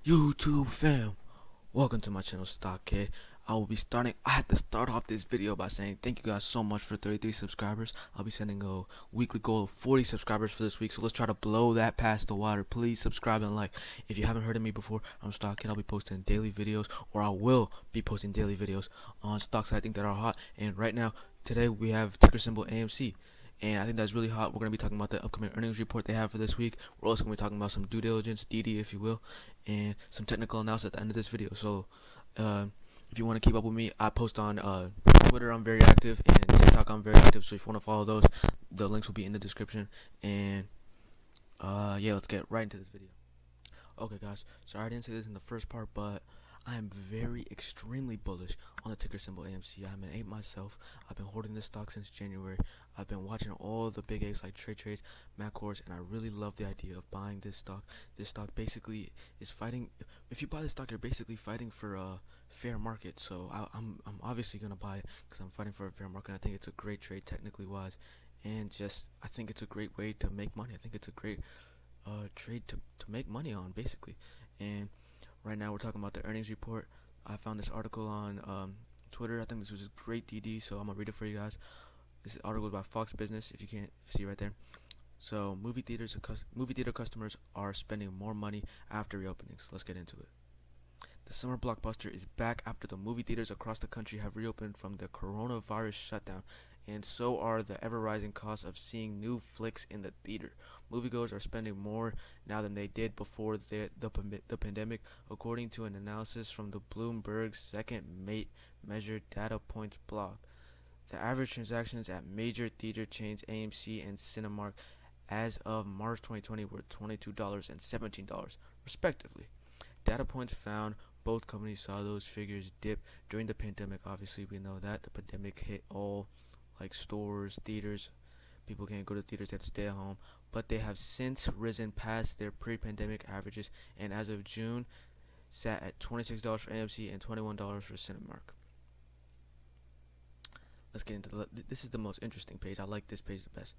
YouTube fam, welcome to my channel Stock Kid. I had to start off this video by saying thank you guys so much for 33 subscribers. I'll be sending a weekly goal of 40 subscribers for this week, so let's try to blow that past the water. Please subscribe and like. If you haven't heard of me before, I'm Stock Kid. I'll be posting daily videos, or I will be posting daily videos on stocks I think that are hot. And right now, today we have ticker symbol AMC. And I think that's really hot. We're going to be talking about the upcoming earnings report they have for this week. We're also going to be talking about some due diligence, DD if you will, and some technical analysis at the end of this video. So if you want to keep up with me, I post on Twitter, I'm very active, and TikTok, I'm very active. So if you want to follow those, the links will be in the description. And yeah, let's get right into this video. Okay guys, sorry I didn't say this in the first part, but I am extremely bullish on the ticker symbol AMC. I'm an 8 myself. I've been holding this stock since January. I've been watching all the big A's like Trades, Macors, and I really love the idea of buying this stock. This stock basically is fighting. If you buy this stock, you're basically fighting for a fair market. So I'm obviously gonna buy it because I'm fighting for a fair market. I think it's a great trade technically wise, and just I think it's a great way to make money. I think it's a great trade to make money on basically. And right now we're talking about the earnings report. I found this article on Twitter. I think this was a great DD, so I'm gonna read it for you guys. This article is by Fox Business, if you can't see right there. So movie theater customers are spending more money after reopenings. Let's get into it. The summer blockbuster is back after the movie theaters across the country have reopened from the coronavirus shutdown, and so are the ever-rising costs of seeing new flicks in the theater. Moviegoers are spending more now than they did before the pandemic, according to an analysis from the Bloomberg Second Measure Data Points blog. The average transactions at major theater chains AMC and Cinemark as of March 2020 were $22 and $17, respectively. Data points found both companies saw those figures dip during the pandemic. Obviously, we know that the pandemic hit all like stores, theaters. People can't go to theaters, they have to stay at home. But they have since risen past their pre-pandemic averages, and as of June, sat at $26 for AMC and $21 for Cinemark. Let's get into this is the most interesting page. I like this page the best.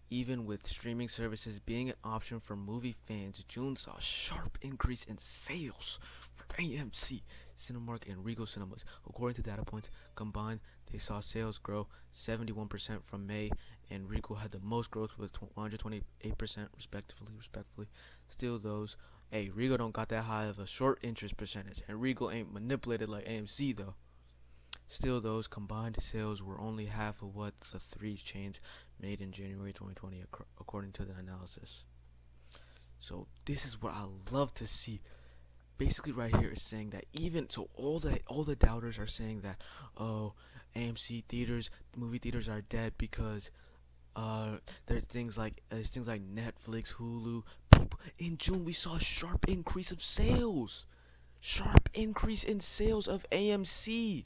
Even with streaming services being an option for movie fans, June saw a sharp increase in sales for AMC, Cinemark, and Regal Cinemas. According to data points combined, they saw sales grow 71% from May, and Regal had the most growth with 128% respectively. Still, Regal don't got that high of a short interest percentage, and Regal ain't manipulated like AMC though. Still, those combined sales were only half of what the three chains made in January 2020, according to the analysis. So this is what I love to see. Basically, right here is saying that even so, all the doubters are saying that AMC theaters, movie theaters are dead because there's things like Netflix, Hulu. People, in June, we saw a sharp increase of sales. Sharp increase in sales of AMC.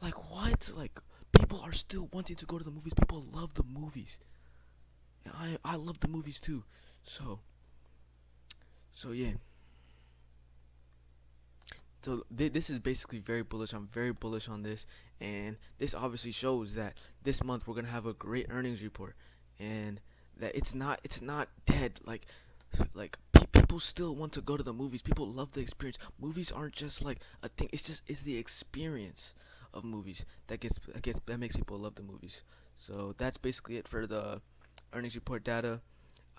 Like what? Like people are still wanting to go to the movies. People love the movies. And I love the movies too. So yeah. So this is basically very bullish. I'm very bullish on this, and this obviously shows that this month we're gonna have a great earnings report, and that it's not dead. People still want to go to the movies. People love the experience. Movies aren't just like a thing. It's the experience of movies that makes people love the movies. So that's basically it for the earnings report data.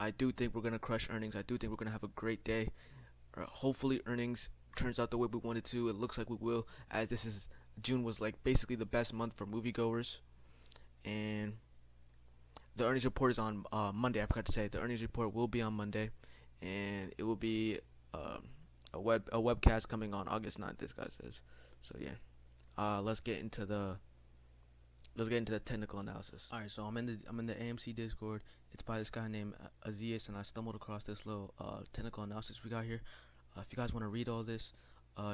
I do think we're gonna crush earnings. I do think we're gonna have a great day. Hopefully earnings turns out the way we wanted to. It looks like we will, as June was like basically the best month for moviegoers. And the earnings report is on Monday. I forgot to say the earnings report will be on Monday, and it will be a webcast coming on August 9th. This guy says. So yeah, let's get into the technical analysis. All right, so I'm in the AMC Discord. It's by this guy named Aziz, and I stumbled across this little technical analysis we got here. If you guys want to read all this,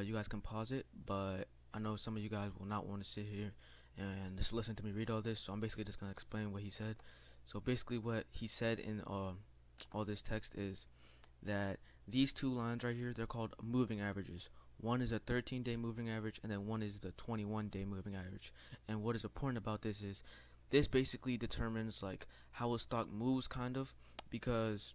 you guys can pause it, but I know some of you guys will not want to sit here and just listen to me read all this, so I'm basically just going to explain what he said. So basically what he said in all this text is that these two lines right here, they're called moving averages. One is a 13-day moving average, and then one is the 21-day moving average. And what is important about this is this basically determines like how a stock moves, kind of, because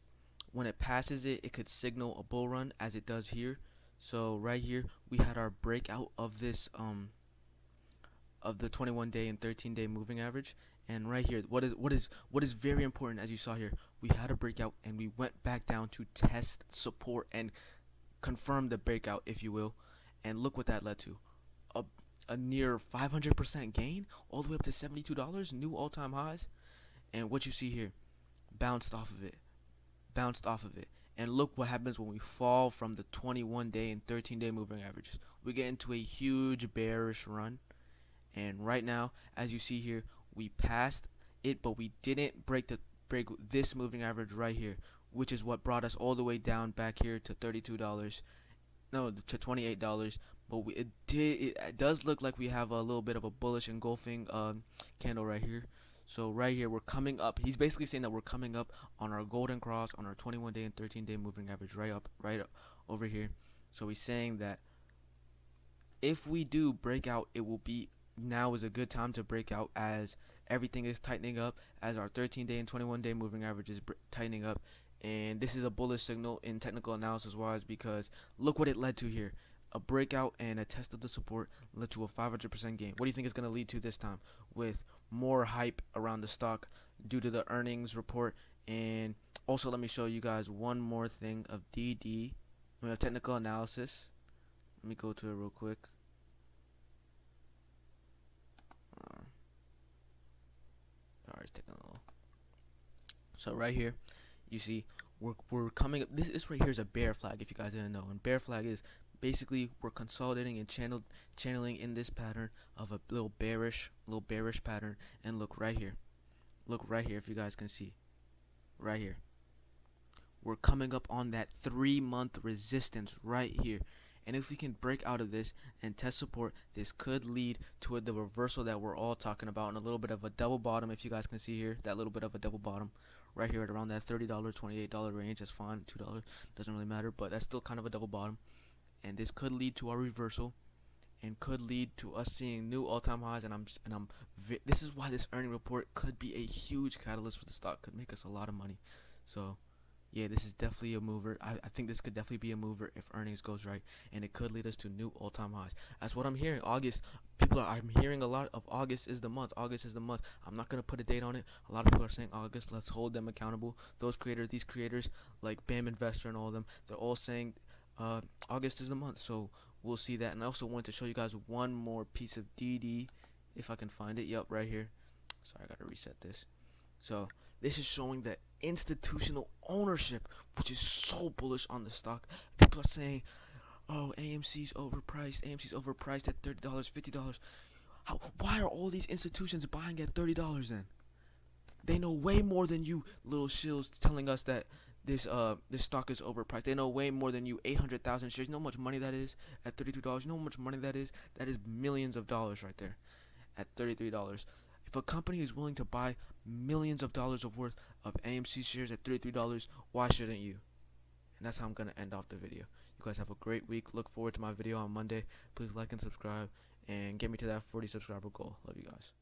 When it passes it, it could signal a bull run as it does here. So right here we had our breakout of this of the 21-day and 13-day moving average. And right here, what is very important, as you saw here, we had a breakout and we went back down to test support and confirm the breakout, if you will. And look what that led to. A, a near 500% gain, all the way up to $72, new all-time highs. And what you see here, bounced off of it, bounced off of it. And look what happens when we fall from the 21-day and 13-day moving averages. We get into a huge bearish run. And right now, as you see here, we passed it, but we didn't break this moving average right here, which is what brought us all the way down back here to $32. No, to $28. But it does look like we have a little bit of a bullish engulfing candle right here. So right here we're coming up. He's basically saying that we're coming up on our golden cross on our 21-day and 13-day moving average, right up over here. So he's saying that if we do break out, it will be, now is a good time to break out, as everything is tightening up, as our 13-day and 21-day moving average is tightening up. And this is a bullish signal in technical analysis wise, because look what it led to here. A breakout and a test of the support led to a 500% gain. What do you think it's going to lead to this time, with more hype around the stock due to the earnings report? And also, let me show you guys one more thing of DD, technical analysis. Let me go to it real quick. Alright, it's taking a little. So right here, you see we're coming up. This right here is a bear flag, if you guys didn't know. And bear flag is basically we're consolidating and channeling in this pattern of a little bearish pattern. And look right here, if you guys can see, right here, we're coming up on that 3-month resistance right here. And if we can break out of this and test support, this could lead to the reversal that we're all talking about, and a little bit of a double bottom. If you guys can see here, that little bit of a double bottom right here at around that $30, $28 range. That's fine, $2 doesn't really matter, but that's still kind of a double bottom. And this could lead to our reversal and could lead to us seeing new all-time highs. And this is why this earning report could be a huge catalyst for the stock, could make us a lot of money. So yeah, this is definitely a mover. I think this could definitely be a mover if earnings goes right, and it could lead us to new all-time highs. That's what I'm hearing. August, I'm hearing a lot of August is the month. August is the month. I'm not gonna put a date on it. A lot of people are saying August. Let's hold them accountable. These creators like BAM Investor and all of them, they're all saying August is the month. So we'll see that. And I also want to show you guys one more piece of DD, if I can find it. Yep, right here. Sorry, I gotta reset this. So this is showing that institutional ownership, which is so bullish on the stock. People are saying, "Oh, AMC's overpriced. AMC's overpriced at $30, $50." Why are all these institutions buying at $30 then? They know way more than you little shills telling us that this stock is overpriced. They know way more than you. 800,000 shares. You know how much money that is at $32? You know how much money that is? That is millions of dollars right there at $33. If a company is willing to buy millions of dollars of worth of AMC shares at $33, why shouldn't you? And that's how I'm going to end off the video. You guys have a great week. Look forward to my video on Monday. Please like and subscribe and get me to that 40 subscriber goal. Love you guys.